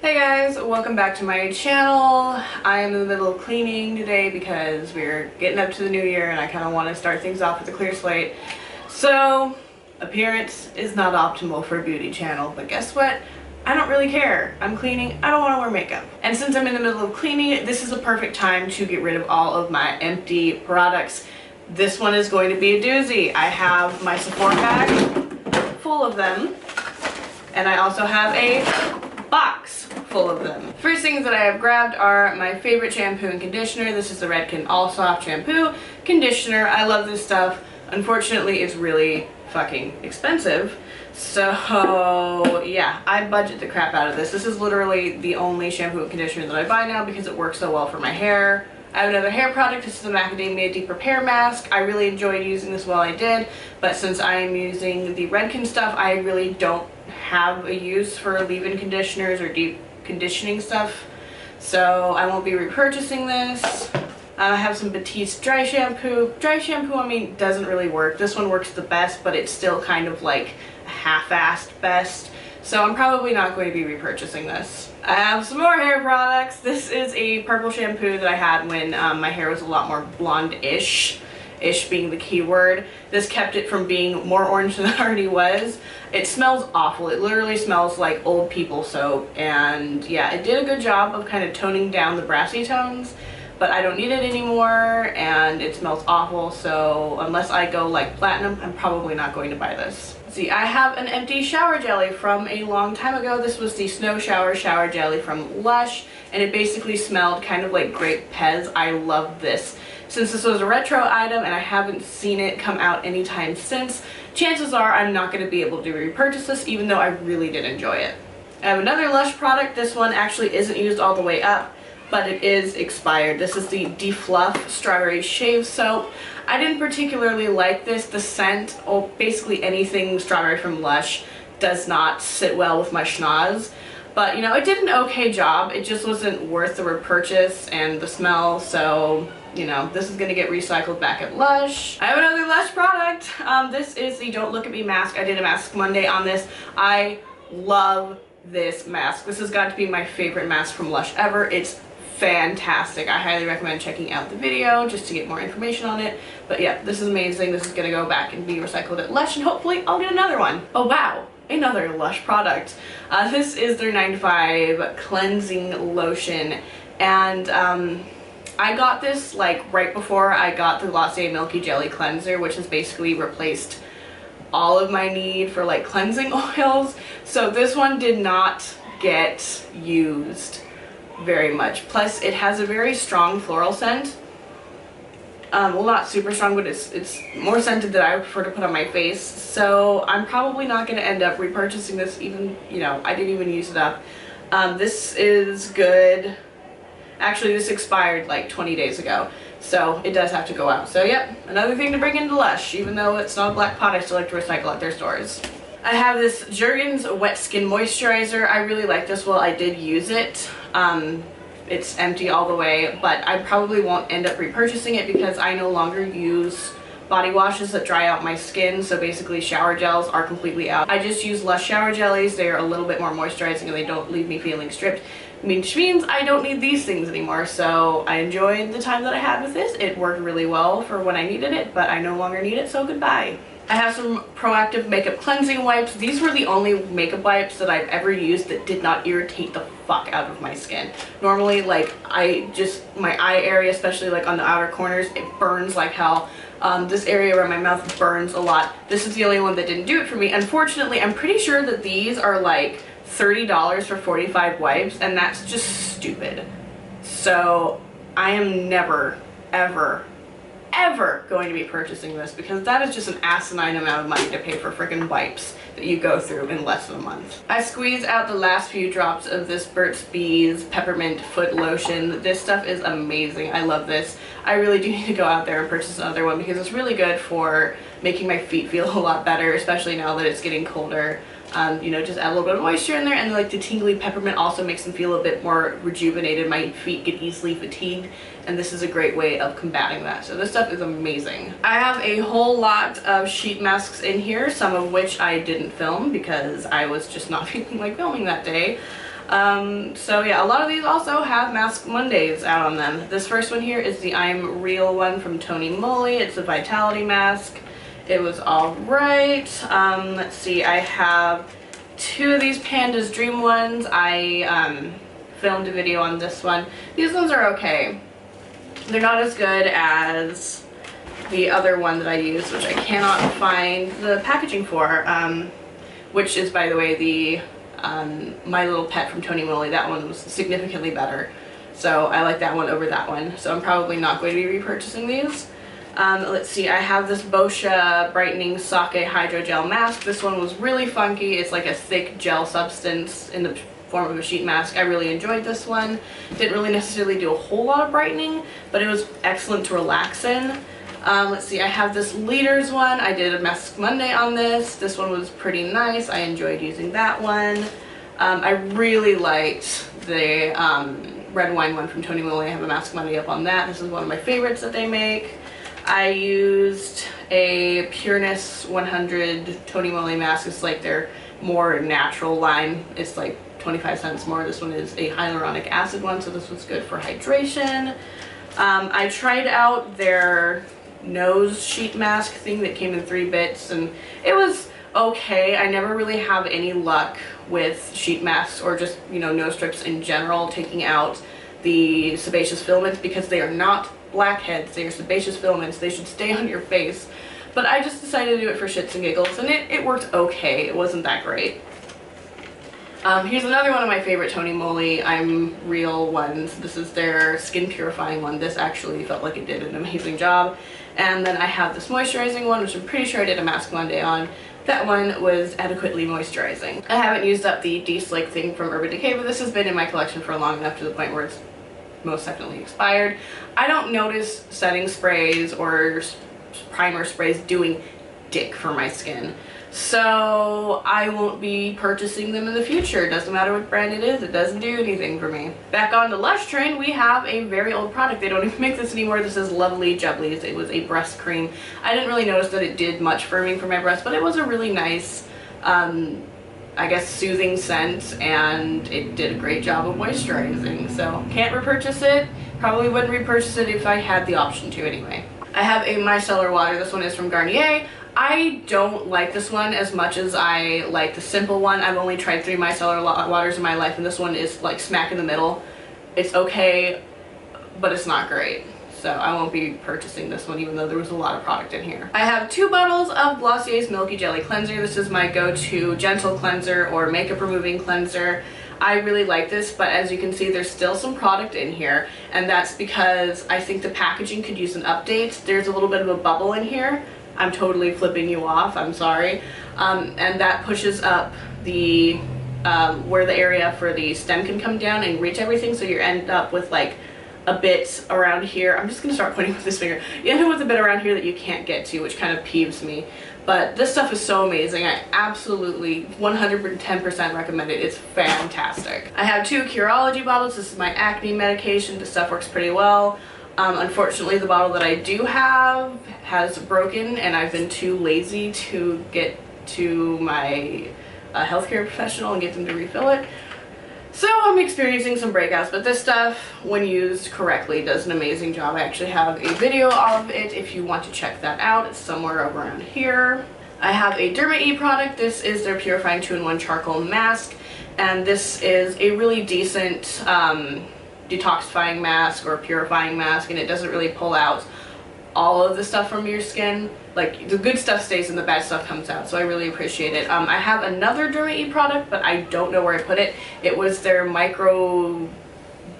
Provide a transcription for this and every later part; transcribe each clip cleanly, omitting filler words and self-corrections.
Hey guys, welcome back to my channel. I am in the middle of cleaning today because we're getting up to the new year and I kind of want to start things off with a clear slate. So, appearance is not optimal for a beauty channel, but guess what? I don't really care. I'm cleaning, I don't want to wear makeup. And since I'm in the middle of cleaning, this is a perfect time to get rid of all of my empty products. This one is going to be a doozy. I have my Sephora bag full of them, and I also have a box full of them. First things that I have grabbed are my favorite shampoo and conditioner. This is the Redken All Soft Shampoo Conditioner. I love this stuff. Unfortunately, it's really fucking expensive. So yeah, I budget the crap out of this. This is literally the only shampoo and conditioner that I buy now because it works so well for my hair. I have another hair product. This is a Macadamia Deep Repair Mask. I really enjoyed using this while I did, but since I am using the Redken stuff, I really don't have a use for leave-in conditioners or deep conditioning stuff, so I won't be repurchasing this. I have some Batiste dry shampoo. Dry shampoo, I mean, doesn't really work. This one works the best, but it's still kind of like a half-assed best, so I'm probably not going to be repurchasing this. I have some more hair products. This is a purple shampoo that I had when my hair was a lot more blonde-ish. Ish being the key word. This kept it from being more orange than it already was. It smells awful. It literally smells like old people soap, and yeah, it did a good job of kind of toning down the brassy tones, but I don't need it anymore and it smells awful, so unless I go like platinum, I'm probably not going to buy this. See, I have an empty shower jelly from a long time ago. This was the Snow Shower Shower Jelly from Lush, and it basically smelled kind of like grape Pez. I love this. Since this was a retro item and I haven't seen it come out anytime since, chances are I'm not going to be able to repurchase this, even though I really did enjoy it. I have another Lush product. This one actually isn't used all the way up, but it is expired. This is the Defluff Strawberry Shave Soap. I didn't particularly like this. The scent, or basically anything strawberry from Lush, does not sit well with my schnoz. But, you know, it did an okay job. It just wasn't worth the repurchase and the smell, so, you know, this is going to get recycled back at Lush. I have another Lush product. This is the Don't Look at Me mask. I did a Mask Monday on this. I love this mask. This has got to be my favorite mask from Lush ever. It's fantastic. I highly recommend checking out the video just to get more information on it. But yeah, this is amazing. This is going to go back and be recycled at Lush, and hopefully I'll get another one. Oh wow, another Lush product. This is their 9 to 5 cleansing lotion, and I got this like right before I got the Glossier Milky Jelly Cleanser, which has basically replaced all of my need for like cleansing oils. So this one did not get used very much. Plus it has a very strong floral scent. Well, not super strong, but it's more scented that I prefer to put on my face. So I'm probably not going to end up repurchasing this, even, you know, I didn't even use it up. This is good. Actually, this expired like 20 days ago, so it does have to go out. So yep, another thing to bring into Lush. Even though it's not a black pot, I still like to recycle at their stores. I have this Jergens Wet Skin Moisturizer. I really like this. Well, I did use it. It's empty all the way, but I probably won't end up repurchasing it because I no longer use body washes that dry out my skin, so basically shower gels are completely out. I just use Lush shower jellies. They're a little bit more moisturizing and they don't leave me feeling stripped, which means I don't need these things anymore. So I enjoyed the time that I had with this. It worked really well for when I needed it, but I no longer need it, so goodbye. I have some Proactive Makeup Cleansing Wipes. These were the only makeup wipes that I've ever used that did not irritate the fuck out of my skin. Normally, like, my eye area, especially like on the outer corners, it burns like hell. This area around my mouth burns a lot. This is the only one that didn't do it for me. Unfortunately, I'm pretty sure that these are like $30 for 45 wipes, and that's just stupid. So I am never, ever going to be purchasing this because that is just an asinine amount of money to pay for freaking wipes that you go through in less than a month. I squeeze out the last few drops of this Burt's Bees Peppermint Foot Lotion. This stuff is amazing. I love this. I really do need to go out there and purchase another one because it's really good for making my feet feel a lot better, especially now that it's getting colder. You know, just add a little bit of moisture in there, and like the tingly peppermint also makes them feel a bit more rejuvenated. My feet get easily fatigued, and this is a great way of combating that. So this stuff is amazing. I have a whole lot of sheet masks in here, some of which I didn't film because I was just not feeling like filming that day. So yeah, a lot of these also have Mask Mondays out on them. This first one here is the I'm Real one from Tony Moly. It's a Vitality mask. It was alright. Let's see, I have 2 of these Panda's Dream ones. I filmed a video on this one. These ones are okay. They're not as good as the other one that I used, which I cannot find the packaging for, which is, by the way, the My Little Pet from Tony Moly. That one was significantly better, so I like that one over that one, so I'm probably not going to be repurchasing these. Let's see, I have this Boscia Brightening Sake Hydrogel Mask. This one was really funky. It's like a thick gel substance in the form of a sheet mask. I really enjoyed this one. Didn't really necessarily do a whole lot of brightening, but it was excellent to relax in. Let's see, I have this Leaders one. I did a Mask Monday on this. This one was pretty nice. I enjoyed using that one. I really liked the red wine one from Tony Moly. I have a Mask Monday up on that. This is one of my favorites that they make. I used a Pureness 100 Tony Moly mask. It's like their more natural line. It's like 25 cents more. This one is a hyaluronic acid one, so this was good for hydration. I tried out their nose sheet mask thing that came in 3 bits, and it was okay. I never really have any luck with sheet masks or just, you know, nose strips in general, taking out the sebaceous filaments, because they are not blackheads, they are sebaceous filaments. They should stay on your face. But I just decided to do it for shits and giggles, and it worked okay. It wasn't that great. Here's another one of my favorite Tony Moly I'm Real ones. This is their skin purifying one. This actually felt like it did an amazing job. And then I have this moisturizing one, which I'm pretty sure I did a Mask Monday on. That one was adequately moisturizing. I haven't used up the De-Slick thing from Urban Decay, but this has been in my collection for long enough to the point where it's most definitely expired. I don't notice setting sprays or primer sprays doing dick for my skin, so I won't be purchasing them in the future. It doesn't matter what brand it is, it doesn't do anything for me. Back on the Lush train, we have a very old product. They don't even make this anymore. This is Lovely Jubblies. It was a breast cream. I didn't really notice that it did much firming for my breast, but it was a really nice, I guess, soothing scent, and it did a great job of moisturizing. So can't repurchase it. Probably wouldn't repurchase it if I had the option to anyway. I have a micellar water. This one is from Garnier. I don't like this one as much as I like the simple one. I've only tried 3 micellar waters in my life, and this one is like smack in the middle. It's okay, but it's not great. So I won't be purchasing this one, even though there was a lot of product in here. I have 2 bottles of Glossier's Milky Jelly Cleanser. This is my go-to gentle cleanser or makeup removing cleanser. I really like this, but as you can see, there's still some product in here, and that's because I think the packaging could use an update. There's a little bit of a bubble in here. I'm totally flipping you off, I'm sorry. And that pushes up the where the area for the stem can come down and reach everything, so you end up with like a bit around here. I'm just gonna start pointing with this finger. You end up with a bit around here that you can't get to, which kind of peeves me. But this stuff is so amazing. I absolutely 110% recommend it. It's fantastic. I have 2 Curology bottles. This is my acne medication. This stuff works pretty well. Unfortunately, the bottle that I do have has broken, and I've been too lazy to get to my healthcare professional and get them to refill it. So I'm experiencing some breakouts, but this stuff, when used correctly, does an amazing job. I actually have a video of it if you want to check that out. It's somewhere around here. I have a Derma E product. This is their Purifying 2-in-1 Charcoal Mask, and this is a really decent detoxifying mask or purifying mask, and it doesn't really pull out all of the stuff from your skin. Like, the good stuff stays and the bad stuff comes out, so I really appreciate it. I have another Derma E product, but I don't know where I put it. It was their micro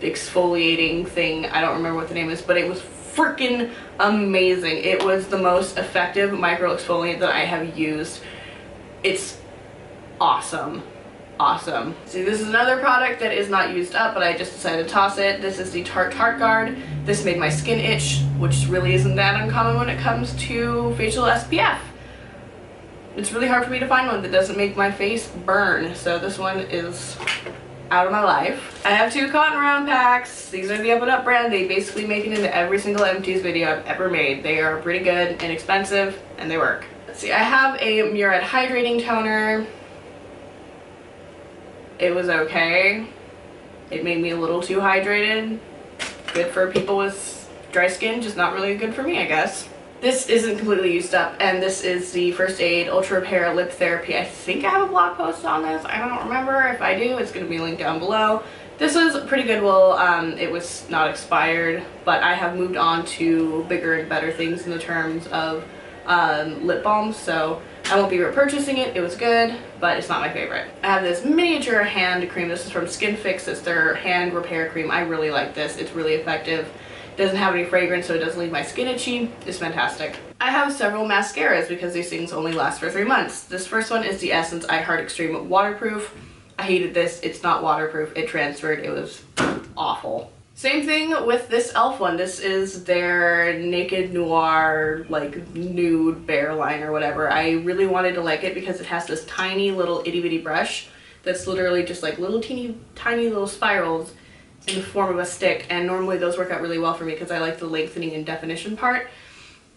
exfoliating thing. I don't remember what the name is, but it was freaking amazing. It was the most effective micro exfoliant that I have used. It's awesome. Awesome. See, this is another product that is not used up, but I just decided to toss it. This is the Tarte Guard. This made my skin itch, which really isn't that uncommon when it comes to facial SPF. It's really hard for me to find one that doesn't make my face burn, so this one is out of my life. I have 2 Cotton Round packs. These are the Up and Up brand. They basically make it into every single Empties video I've ever made. They are pretty good, inexpensive, and they work. Let's see, I have a Murad Hydrating Toner. It was okay. It made me a little too hydrated. Good for people with dry skin, just not really good for me, I guess. This isn't completely used up, and this is the First Aid Ultra Repair Lip Therapy. I think I have a blog post on this. I don't remember. If I do, it's going to be linked down below. This was pretty good. Well, it was not expired, but I have moved on to bigger and better things in the terms of lip balms, so I won't be repurchasing it. It was good, but it's not my favorite. I have this miniature hand cream. This is from Skin Fix. It's their hand repair cream. I really like this. It's really effective. It doesn't have any fragrance, so it doesn't leave my skin itchy. It's fantastic. I have several mascaras because these things only last for 3 months. This first one is the Essence I Heart Extreme Waterproof. I hated this. It's not waterproof. It transferred. It was awful. Same thing with this e.l.f. one. This is their Naked Noir, like, nude bare line or whatever. I really wanted to like it because it has this tiny little itty bitty brush that's literally just like little tiny little spirals in the form of a stick, and normally those work out really well for me because I like the lengthening and definition part,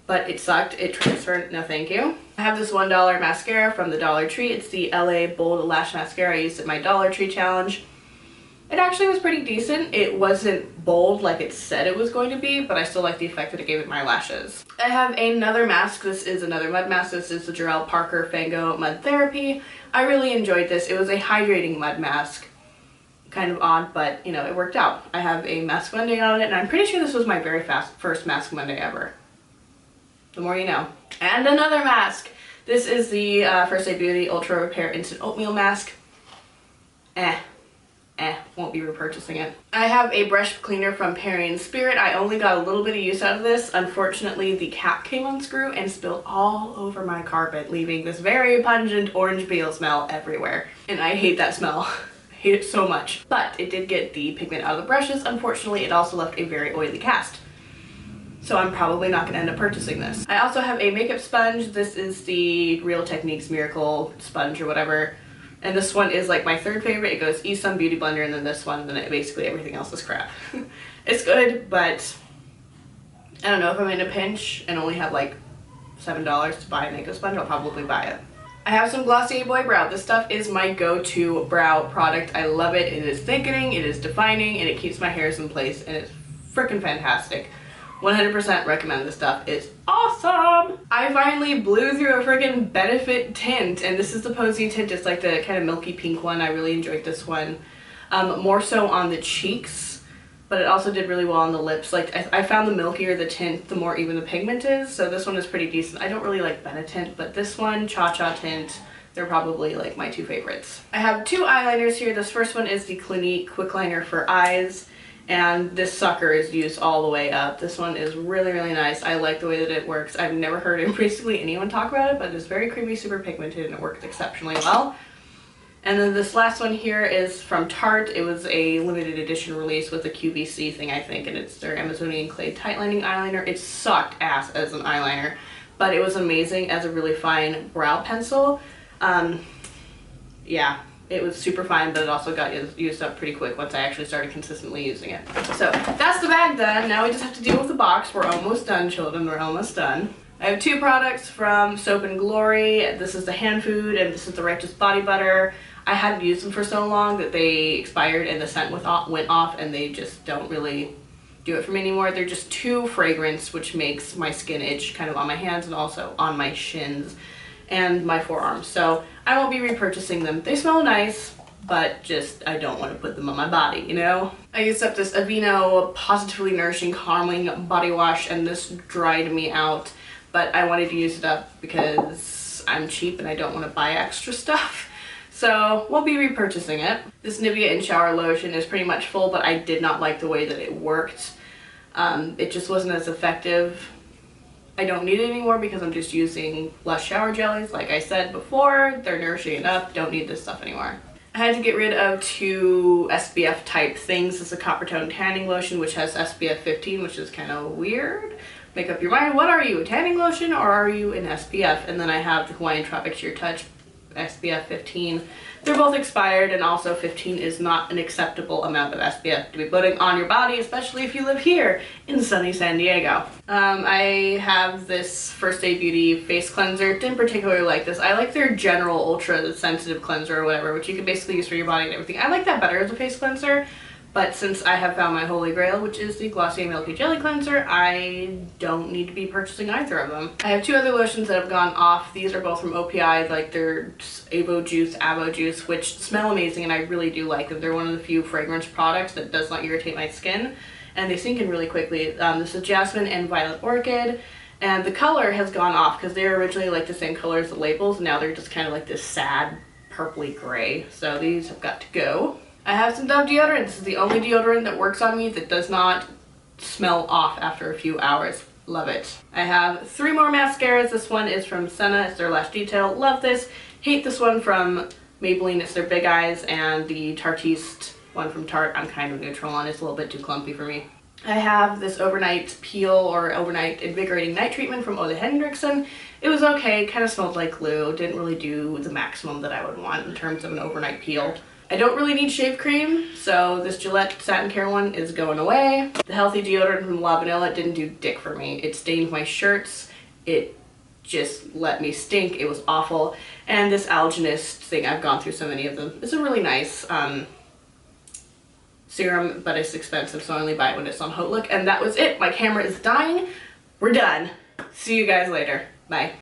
but it sucked. It transferred. No thank you. I have this $1 mascara from the Dollar Tree. It's the LA Bold Lash Mascara. I used it in my Dollar Tree challenge. It actually was pretty decent. It wasn't bold like it said it was going to be, but I still like the effect that it gave it my lashes. I have another mask. This is another mud mask. This is the Jarrell Parker Fango Mud Therapy. I really enjoyed this. It was a hydrating mud mask. Kind of odd, but you know, it worked out. I have a Mask Monday on it, and I'm pretty sure this was my very first Mask Monday ever. The more you know. And another mask. This is the First Aid Beauty Ultra Repair Instant Oatmeal Mask. Won't be repurchasing it. I have a brush cleaner from Perry & Spirit. I only got a little bit of use out of this. Unfortunately, the cap came unscrewed and spilled all over my carpet, leaving this very pungent orange peel smell everywhere. And I hate that smell. I hate it so much. But it did get the pigment out of the brushes. Unfortunately, it also left a very oily cast. So I'm probably not gonna end up purchasing this. I also have a makeup sponge. This is the Real Techniques Miracle Sponge or whatever. And this one is like my third favorite. It goes Esom Beauty Blender, and then this one, and then basically everything else is crap. It's good, but I don't know, if I'm in a pinch and only have like $7 to buy a makeup sponge, I'll probably buy it. I have some Glossier Boy Brow. This stuff is my go-to brow product. I love it. It is thickening, it is defining, and it keeps my hairs in place, and it's freaking fantastic. 100% recommend this stuff. It's awesome! I finally blew through a freaking Benefit tint, and this is the Posy tint. It's like the kind of milky pink one. I really enjoyed this one. More so on the cheeks, but it also did really well on the lips. Like, I found the milkier the tint, the more even the pigment is, so this one is pretty decent. I don't really like Benetint, but this one, Cha Cha Tint, they're probably like my two favorites. I have two eyeliners here. This first one is the Clinique Quick Liner for Eyes. And this sucker is used all the way up. This one is really, really nice. I like the way that it works. I've never heard basically anyone talk about it, but it's very creamy, super pigmented, and it works exceptionally well. And then this last one here is from Tarte. It was a limited edition release with a QVC thing, I think, and it's their Amazonian Clay Tight Lining Eyeliner. It sucked ass as an eyeliner, but it was amazing as a really fine brow pencil. Yeah. It was super fine, but it also got used up pretty quick once I actually started consistently using it. So that's the bag done. Now we just have to deal with the box. We're almost done, children. We're almost done. I have two products from Soap & Glory. This is the Hand Food, and this is the Righteous Body Butter. I hadn't used them for so long that they expired and the scent went off, and they just don't really do it for me anymore. They're just too fragrance, which makes my skin itch kind of on my hands and also on my shins and my forearms, so I won't be repurchasing them. They smell nice, but just I don't want to put them on my body, you know? I used up this Aveeno Positively Nourishing Calming Body Wash, and this dried me out, but I wanted to use it up because I'm cheap and I don't want to buy extra stuff, so we'll be repurchasing it. This Nivea In Shower Lotion is pretty much full, but I did not like the way that it worked. It just wasn't as effective. I don't need it anymore because I'm just using Lush shower jellies. Like I said before, they're nourishing enough. Don't need this stuff anymore. I had to get rid of two SPF type things. This is a Copper Tone Tanning Lotion, which has SPF 15, which is kind of weird. Make up your mind. What are you, a tanning lotion or are you an SPF? And then I have the Hawaiian Tropic Sheer Touch SPF 15. They're both expired, and also 15 is not an acceptable amount of SPF to be putting on your body, especially if you live here in sunny San Diego. I have this First Aid Beauty face cleanser. Didn't particularly like this. I like their general ultra sensitive cleanser or whatever, which you can basically use for your body and everything. I like that better as a face cleanser, But since I have found my holy grail, which is the Glossier Milky Jelly Cleanser, I don't need to be purchasing either of them. I have two other lotions that have gone off. These are both from OPI, like they're Avo Juice, which smell amazing and I really do like them. They're one of the few fragrance products that does not irritate my skin and they sink in really quickly. This is Jasmine and Violet Orchid. And the color has gone off because they were originally like the same color as the labels. Now they're just kind of like this sad purpley gray. So these have got to go. I have some Dove deodorant. This is the only deodorant that works on me that does not smell off after a few hours. Love it. I have 3 more mascaras. This one is from Senna. It's their Lash Detail. Love this. Hate this one from Maybelline. It's their Big Eyes, and the Tartiste one from Tarte I'm kind of neutral on. It's a little bit too clumpy for me. I have this overnight peel or overnight invigorating night treatment from Ole Henriksen. It was okay, kind of smelled like glue, didn't really do the maximum that I would want in terms of an overnight peel. I don't really need shave cream, so this Gillette Satin Care one is going away. The healthy deodorant from La Vanilla didn't do dick for me. It stained my shirts, it just let me stink, it was awful. And this Algenist thing, I've gone through so many of them. It's a really nice serum, but it's expensive, so I only buy it when it's on HauteLook. And that was it. My camera is dying. We're done. See you guys later. Bye.